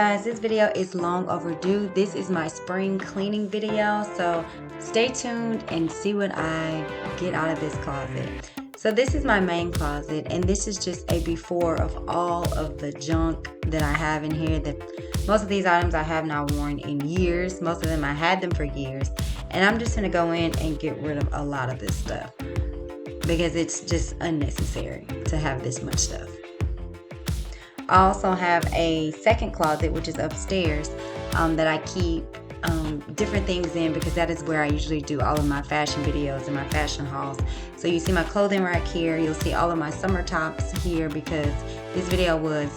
guys, this video is long overdue. This is my spring cleaning video, so stay tuned and see what I get out of this closet. So this is my main closet, and this is just a before of all of the junk that I have in here. That most of these items I have not worn in years. Most of them I had them for years, and I'm just gonna go in and get rid of a lot of this stuff because it's just unnecessary to have this much stuff. I also have a second closet, which is upstairs, that I keep different things in because that is where I usually do all of my fashion videos and my fashion hauls. So you see my clothing rack here. You'll see all of my summer tops here because this video was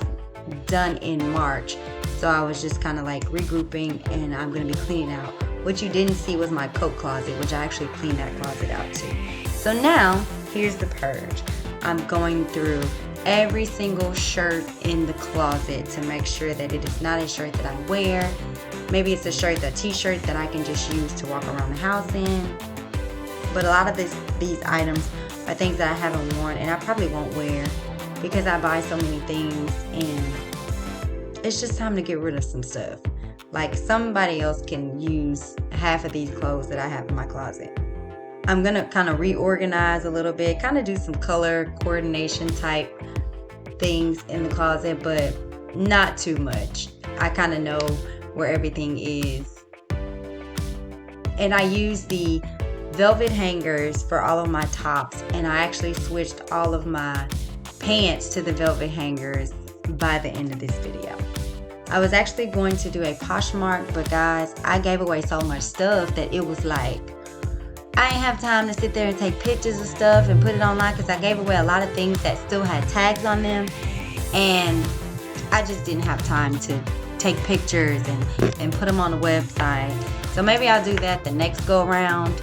done in March. So I was just kind of like regrouping, and I'm going to be cleaning out. What you didn't see was my coat closet, which I actually cleaned that closet out too. So now, here's the purge. I'm going through every single shirt in the closet to make sure that it is not a shirt that I wear. Maybe it's a t-shirt that I can just use to walk around the house in. But a lot of these items are things that I haven't worn and I probably won't wear because I buy so many things, and it's just time to get rid of some stuff. Like, somebody else can use half of these clothes that I have in my closet. I'm going to kind of reorganize a little bit, kind of do some color coordination type things in the closet, but not too much. I kind of know where everything is. And I use the velvet hangers for all of my tops, and I actually switched all of my pants to the velvet hangers by the end of this video. I was actually going to do a Poshmark, but guys, I gave away so much stuff that it was like, I didn't have time to sit there and take pictures of stuff and put it online because I gave away a lot of things that still had tags on them, and I just didn't have time to take pictures and put them on the website. So maybe I'll do that the next go around,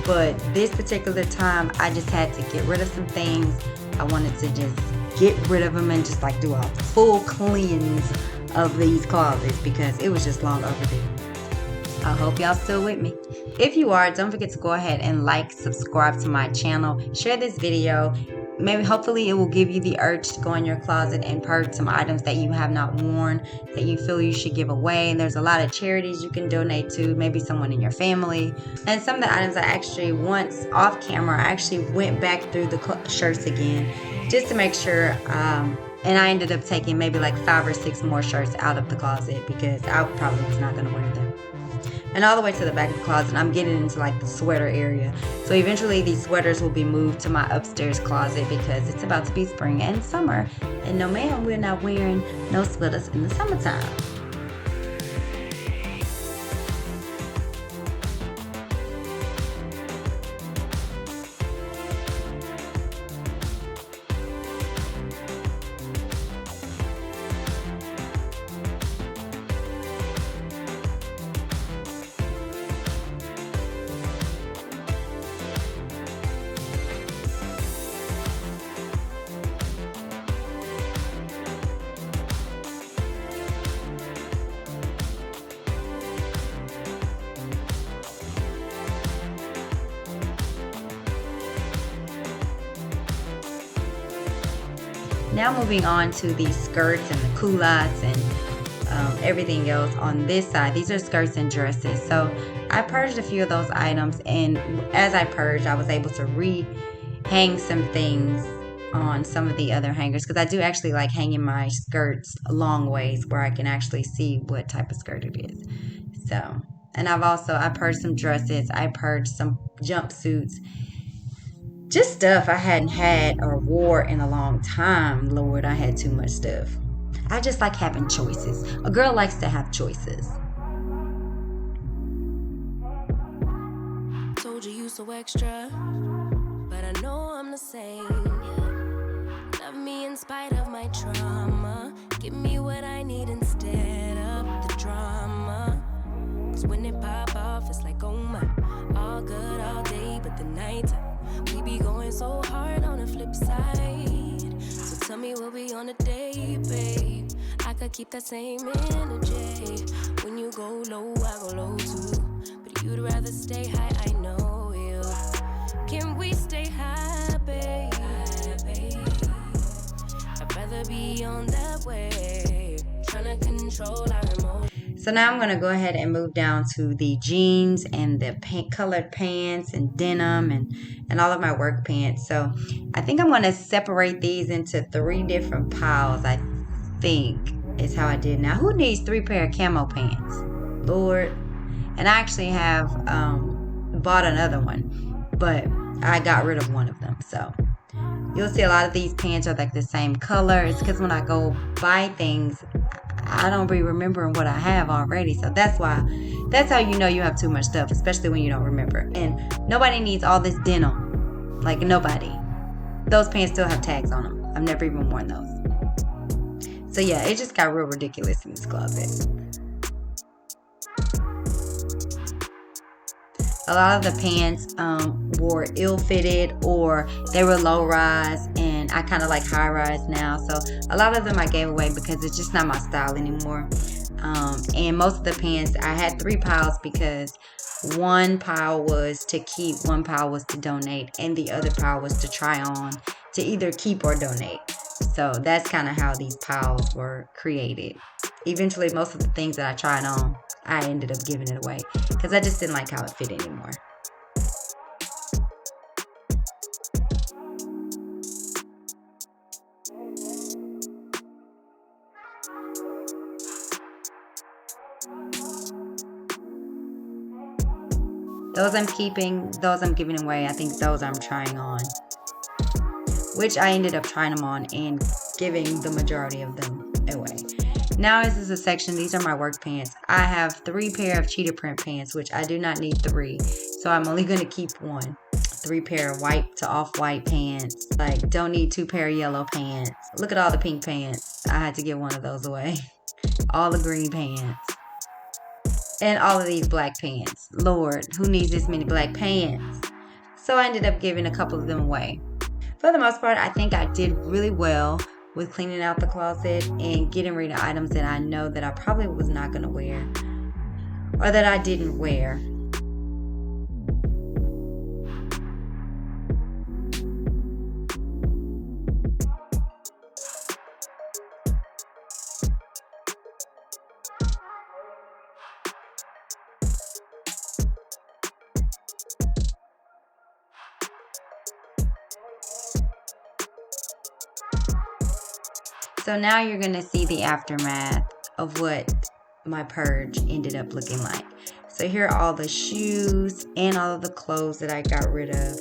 but this particular time I just had to get rid of some things. I wanted to just get rid of them and just like do a full cleanse of these closets because it was just long overdue. I hope y'all still with me. If you are, don't forget to go ahead and like, subscribe to my channel, share this video. Maybe hopefully it will give you the urge to go in your closet and purge some items that you have not worn that you feel you should give away. And there's a lot of charities you can donate to, maybe someone in your family. And some of the items I actually, once off camera, I actually went back through the shirts again just to make sure. And I ended up taking maybe like 5 or 6 more shirts out of the closet because I probably was not going to wear them. And all the way to the back of the closet, I'm getting into like the sweater area. So eventually these sweaters will be moved to my upstairs closet because it's about to be spring and summer. And no ma'am, we're not wearing no sweaters in the summertime. Now moving on to the skirts and the culottes and everything else on this side. These are skirts and dresses. So I purged a few of those items, and as I purged, I was able to re-hang some things on some of the other hangers because I do actually like hanging my skirts long ways where I can actually see what type of skirt it is. So, and I purged some dresses. I purged some jumpsuits. Just stuff I hadn't had or wore in a long time. Lord, I had too much stuff. I just like having choices. A girl likes to have choices. Told you so extra, but I know I'm the same. Love me in spite of my trauma. Give me what I need instead of the drama. Cause when it pop off, it's like, oh my, all good all day, but the night we be going so hard on the flip side. So tell me we'll be on a day, babe. I could keep that same energy. When you go low, I go low too. But you'd rather stay high, I know you. Can we stay high, babe? I'd rather be on that way. Tryna control our So now I'm going to go ahead and move down to the jeans and the colored pants and denim and all of my work pants. So I think I'm going to separate these into 3 different piles, I think is how I did. Now, who needs 3 pair of camo pants? Lord. And I actually have bought another one, but I got rid of one of them. So you'll see a lot of these pants are like the same color. It's because when I go buy things, I don't be remembering what I have already. So that's how you know you have too much stuff, especially when you don't remember. And nobody needs all this denim. Like, nobody. Those pants still have tags on them. I've never even worn those. So yeah, it just got real ridiculous in this closet. A lot of the pants were ill-fitted, or they were low-rise, and I kind of like high-rise now. So a lot of them I gave away because it's just not my style anymore. And most of the pants, I had 3 piles because one pile was to keep, one pile was to donate, and the other pile was to try on to either keep or donate. So that's kind of how these piles were created. Eventually, most of the things that I tried on, I ended up giving it away because I just didn't like how it fit anymore. Those I'm keeping, those I'm giving away. I think those I'm trying on, which I ended up trying them on and giving the majority of them away. Now this is a section, these are my work pants. I have 3 pair of cheetah print pants, which I do not need 3. So I'm only going to keep 1. 3 pair of white to off-white pants. Like, don't need 2 pair of yellow pants. Look at all the pink pants. I had to give one of those away. All the green pants. And all of these black pants. Lord, who needs this many black pants? So I ended up giving a couple of them away. For the most part, I think I did really well with cleaning out the closet and getting rid of items that I know that I probably was not going to wear or that I didn't wear. So now you're going to see the aftermath of what my purge ended up looking like. So here are all the shoes and all of the clothes that I got rid of.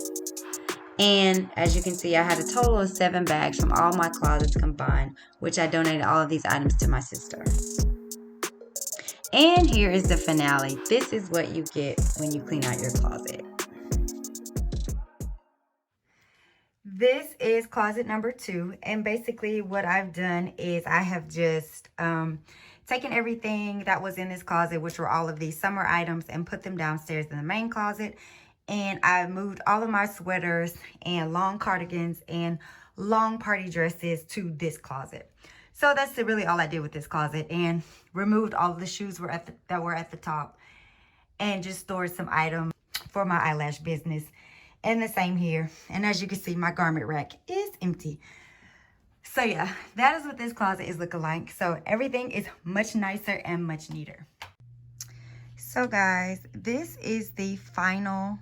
And as you can see, I had a total of 7 bags from all my closets combined, which I donated all of these items to my sister. And here is the finale. This is what you get when you clean out your closet. This is closet number 2, and basically what I've done is I have just taken everything that was in this closet, which were all of these summer items, and put them downstairs in the main closet. And I moved all of my sweaters and long cardigans and long party dresses to this closet. So that's really all I did with this closet, and removed all of the shoes that were at the top, and just stored some items for my eyelash business. And the same here. And as you can see, my garment rack is empty. So yeah, that is what this closet is looking like. So everything is much nicer and much neater. So guys, this is the final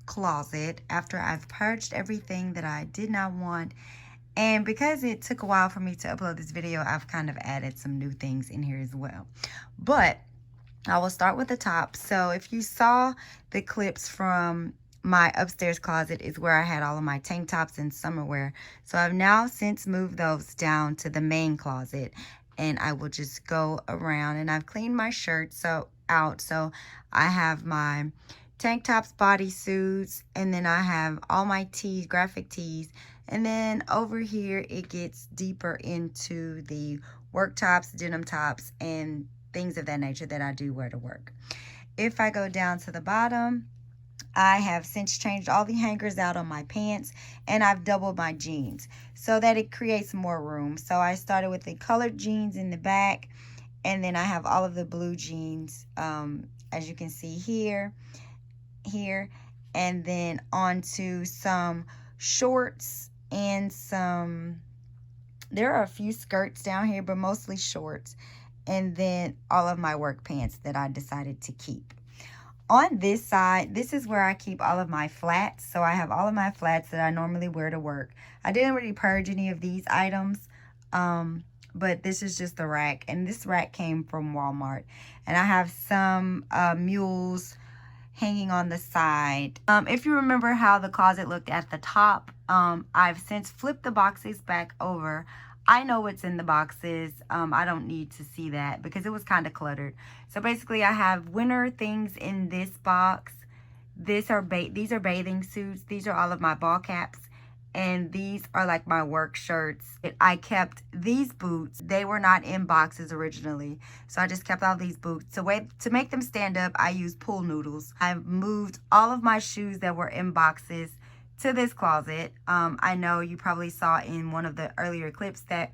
closet after I've purged everything that I did not want. And because it took a while for me to upload this video, I've kind of added some new things in here as well. But I will start with the top. So if you saw the clips from my upstairs closet, is where I had all of my tank tops and summer wear. So I've now since moved those down to the main closet, and I will just go around, and I've cleaned my shirts out. So I have my tank tops, bodysuits, and then I have all my tees, graphic tees. And then over here, it gets deeper into the work tops, denim tops, and things of that nature that I do wear to work. If I go down to the bottom, I have since changed all the hangers out on my pants, and I've doubled my jeans so that it creates more room. So I started with the colored jeans in the back, and then I have all of the blue jeans, as you can see here, and then onto some shorts and there are a few skirts down here, but mostly shorts. and then all of my work pants that I decided to keep. On this side, this is where I keep all of my flats. So I have all of my flats that I normally wear to work. I didn't really purge any of these items, but this is just the rack. And this rack came from Walmart. And I have some mules hanging on the side. If you remember how the closet looked at the top, I've since flipped the boxes back over. I know what's in the boxes. I don't need to see that because it was kind of cluttered. So basically I have winter things in this box. These are bathing suits. These are all of my ball caps. And these are like my work shirts. I kept these boots. They were not in boxes originally. So I just kept all these boots. To make them stand up, I used pool noodles. I've moved all of my shoes that were in boxes to this closet. I know you probably saw in one of the earlier clips that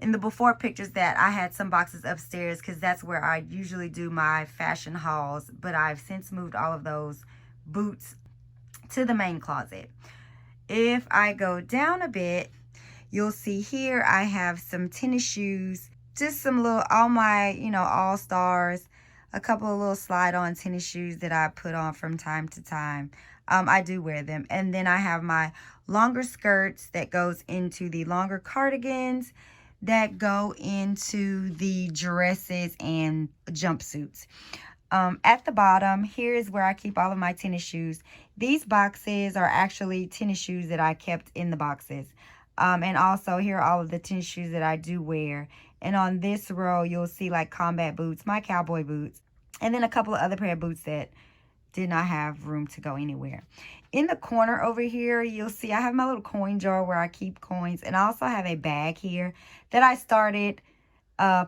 in the before pictures that I had some boxes upstairs because that's where I usually do my fashion hauls. But I've since moved all of those boots to the main closet. If I go down a bit, you'll see here I have some tennis shoes, just some little, all my, all-stars, a couple of little slide-on tennis shoes that I put on from time to time. I do wear them. And then I have my longer skirts that goes into the longer cardigans that go into the dresses and jumpsuits. At the bottom, here is where I keep all of my tennis shoes. These boxes are actually tennis shoes that I kept in the boxes. And also here are all of the tennis shoes that I do wear. And on this row, you'll see like combat boots, my cowboy boots, and then a couple of other pair of boots that did not have room to go anywhere. In the corner over here, you'll see I have my little coin jar where I keep coins. And I also have a bag here that I started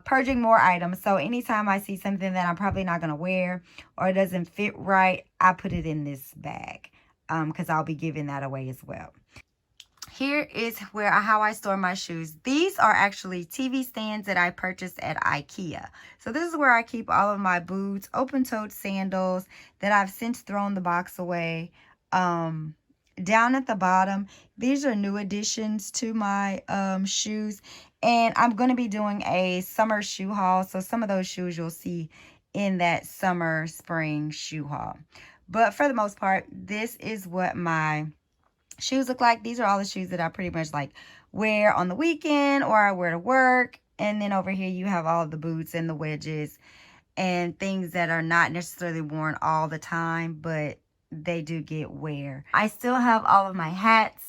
purging more items. So anytime I see something that I'm probably not going to wear or it doesn't fit right, I put it in this bag because I'll be giving that away as well. Here is how I store my shoes. These are actually TV stands that I purchased at IKEA. So this is where I keep all of my boots, open-toed sandals that I've since thrown the box away. Down at the bottom, these are new additions to my shoes. And I'm going to be doing a summer shoe haul. So some of those shoes you'll see in that summer, spring shoe haul. But for the most part, this is what my shoes look like. These are all the shoes that I pretty much like wear on the weekend or I wear to work. And then over here you have all of the boots and the wedges and things that are not necessarily worn all the time, but they do get wear. I still have all of my hats.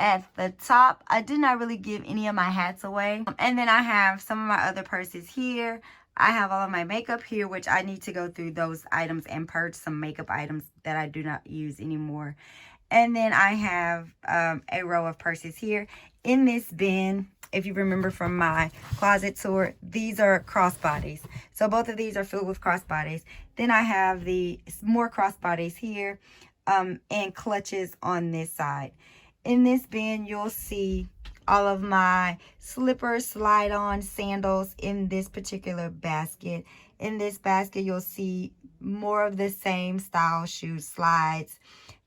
At the top, I did not really give any of my hats away. And then I have some of my other purses here. I have all of my makeup here, which I need to go through those items and purge some makeup items that I do not use anymore. And then I have a row of purses here. In this bin, if you remember from my closet tour, these are crossbodies. So both of these are filled with crossbodies. Then I have the more crossbodies here and clutches on this side. In this bin, you'll see all of my slippers, slide-on sandals in this particular basket. In this basket, you'll see more of the same style shoes, slides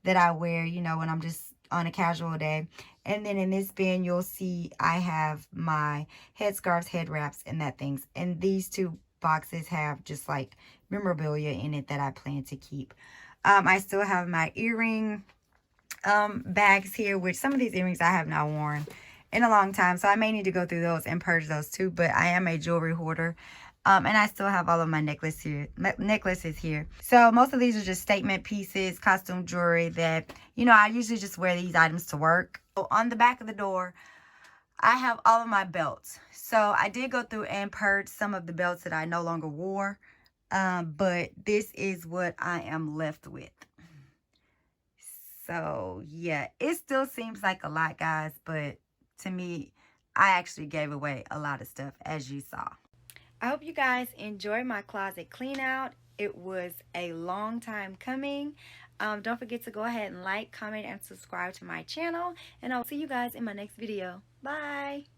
that I wear, when I'm just on a casual day. And then in this bin, you'll see I have my headscarves, head wraps, and that things. And these two boxes have just like memorabilia in it that I plan to keep. I still have my earring bags here, which some of these earrings I have not worn in a long time, so I may need to go through those and purge those too. But I am a jewelry hoarder, and I still have all of my necklaces here. So most of these are just statement pieces, costume jewelry that I usually just wear these items to work. So on the back of the door, I have all of my belts. So I did go through and purge some of the belts that I no longer wore, but this is what I am left with. So yeah, it still seems like a lot, guys, but to me, I actually gave away a lot of stuff, as you saw. I hope you guys enjoyed my closet clean out. It was a long time coming. Don't forget to go ahead and like, comment, and subscribe to my channel. And I'll see you guys in my next video. Bye!